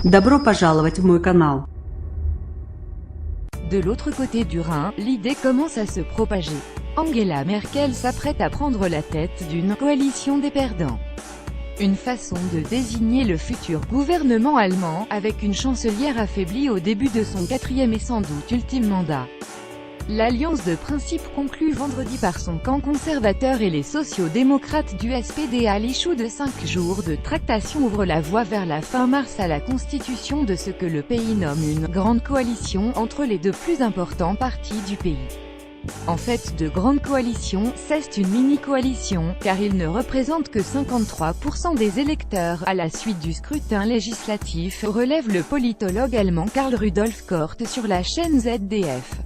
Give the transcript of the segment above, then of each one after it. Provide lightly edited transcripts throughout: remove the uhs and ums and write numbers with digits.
Добро пожаловать в мой канал. De l'autre côté du Rhin, l'idée commence à se propager. Angela Merkel s'apprête à prendre la tête d'une coalition des perdants. Une façon de désigner le futur gouvernement allemand, avec une chancelière affaiblie au début de son 4e et sans doute ultime mandat. L'alliance de principe conclue vendredi par son camp conservateur et les sociaux-démocrates du SPD à l'issue de 5 jours de tractation ouvre la voie vers la fin mars à la constitution de ce que le pays nomme une « grande coalition » entre les deux plus importants partis du pays. En fait, de grande coalition, c'est une mini-coalition, car il ne représente que 53% des électeurs à la suite du scrutin législatif, relève le politologue allemand Karl Rudolf Korte sur la chaîne ZDF.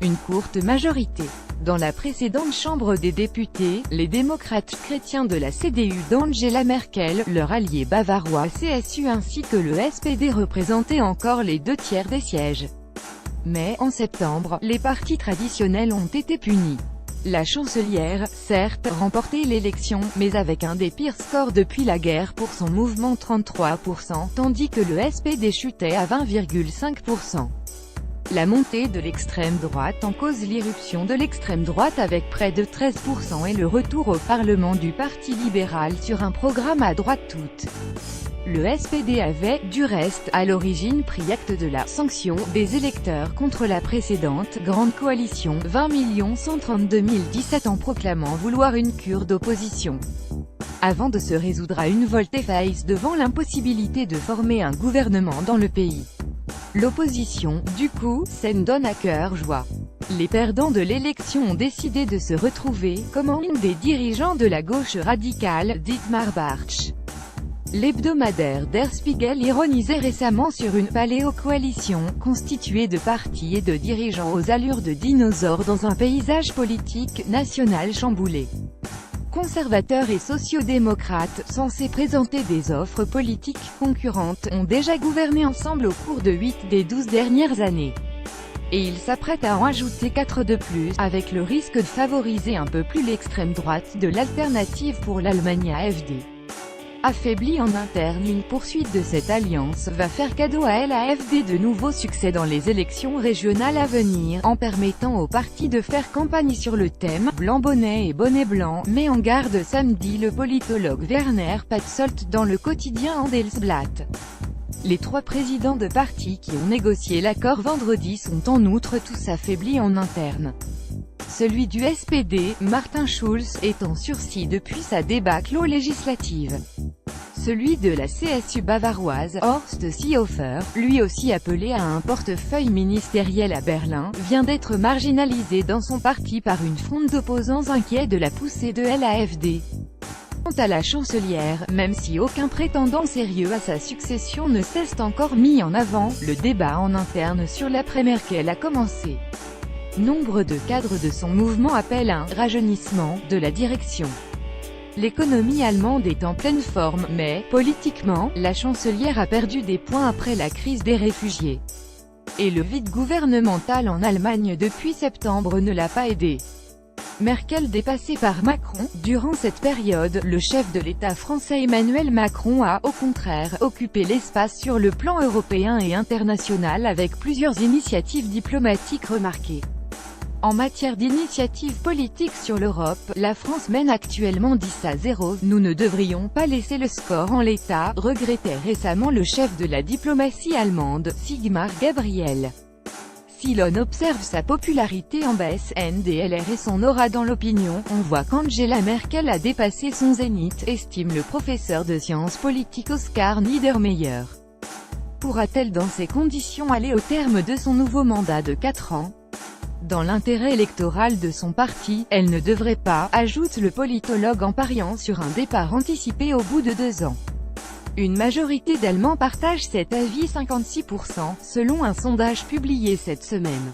Une courte majorité. Dans la précédente Chambre des députés, les démocrates chrétiens de la CDU d'Angela Merkel, leur allié bavarois CSU ainsi que le SPD représentaient encore les 2/3 des sièges. Mais, en septembre, les partis traditionnels ont été punis. La chancelière, certes, remportait l'élection, mais avec un des pires scores depuis la guerre pour son mouvement 33%, tandis que le SPD chutait à 20,5%. La montée de l'extrême droite en cause l'irruption de l'extrême droite avec près de 13% et le retour au Parlement du Parti libéral sur un programme à droite toute. Le SPD avait, du reste, à l'origine pris acte de la « sanction » des électeurs contre la précédente « Grande Coalition » 20 132 017 en proclamant vouloir une cure d'opposition. Avant de se résoudre à une volte-face devant l'impossibilité de former un gouvernement dans le pays. L'opposition, du coup, s'en donne à cœur joie. Les perdants de l'élection ont décidé de se retrouver, comme un des dirigeants de la gauche radicale, Dietmar Bartsch. L'hebdomadaire Der Spiegel ironisait récemment sur une paléo-coalition, constituée de partis et de dirigeants aux allures de dinosaures dans un paysage politique national chamboulé. Conservateurs et sociaux-démocrates, censés présenter des offres politiques concurrentes, ont déjà gouverné ensemble au cours de 8 des 12 dernières années. Et ils s'apprêtent à en ajouter 4 de plus, avec le risque de favoriser un peu plus l'extrême droite de l'alternative pour l'Allemagne AfD. Affaiblie en interne, une poursuite de cette alliance va faire cadeau à l'AfD de nouveaux succès dans les élections régionales à venir, en permettant au parti de faire campagne sur le thème « Blanc bonnet et bonnet blanc », met en garde samedi le politologue Werner Patzold dans le quotidien Handelsblatt. Les 3 présidents de partis qui ont négocié l'accord vendredi sont en outre tous affaiblis en interne. Celui du SPD, Martin Schulz, est en sursis depuis sa débâcle aux législatives. Celui de la CSU bavaroise, Horst Seehofer, lui aussi appelé à un portefeuille ministériel à Berlin, vient d'être marginalisé dans son parti par une fronde d'opposants inquiets de la poussée de l'AfD. Quant à la chancelière, même si aucun prétendant sérieux à sa succession ne s'est encore mis en avant, le débat en interne sur l'après-Merkel a commencé. Nombre de cadres de son mouvement appellent à un « rajeunissement » de la direction. L'économie allemande est en pleine forme, mais, politiquement, la chancelière a perdu des points après la crise des réfugiés. Et le vide gouvernemental en Allemagne depuis septembre ne l'a pas aidé. Merkel dépassée par Macron, durant cette période, le chef de l'État français Emmanuel Macron a, au contraire, occupé l'espace sur le plan européen et international avec plusieurs initiatives diplomatiques remarquées. En matière d'initiatives politiques sur l'Europe, la France mène actuellement 10-0, nous ne devrions pas laisser le score en l'état, regrettait récemment le chef de la diplomatie allemande, Sigmar Gabriel. Si l'on observe sa popularité en baisse, NDLR et son aura dans l'opinion, on voit qu'Angela Merkel a dépassé son zénith, estime le professeur de sciences politiques Oscar Niedermeyer. Pourra-t-elle dans ces conditions aller au terme de son nouveau mandat de 4 ans ? Dans l'intérêt électoral de son parti, elle ne devrait pas, ajoute le politologue en pariant sur un départ anticipé au bout de 2 ans. Une majorité d'Allemands partage cet avis 56%, selon un sondage publié cette semaine.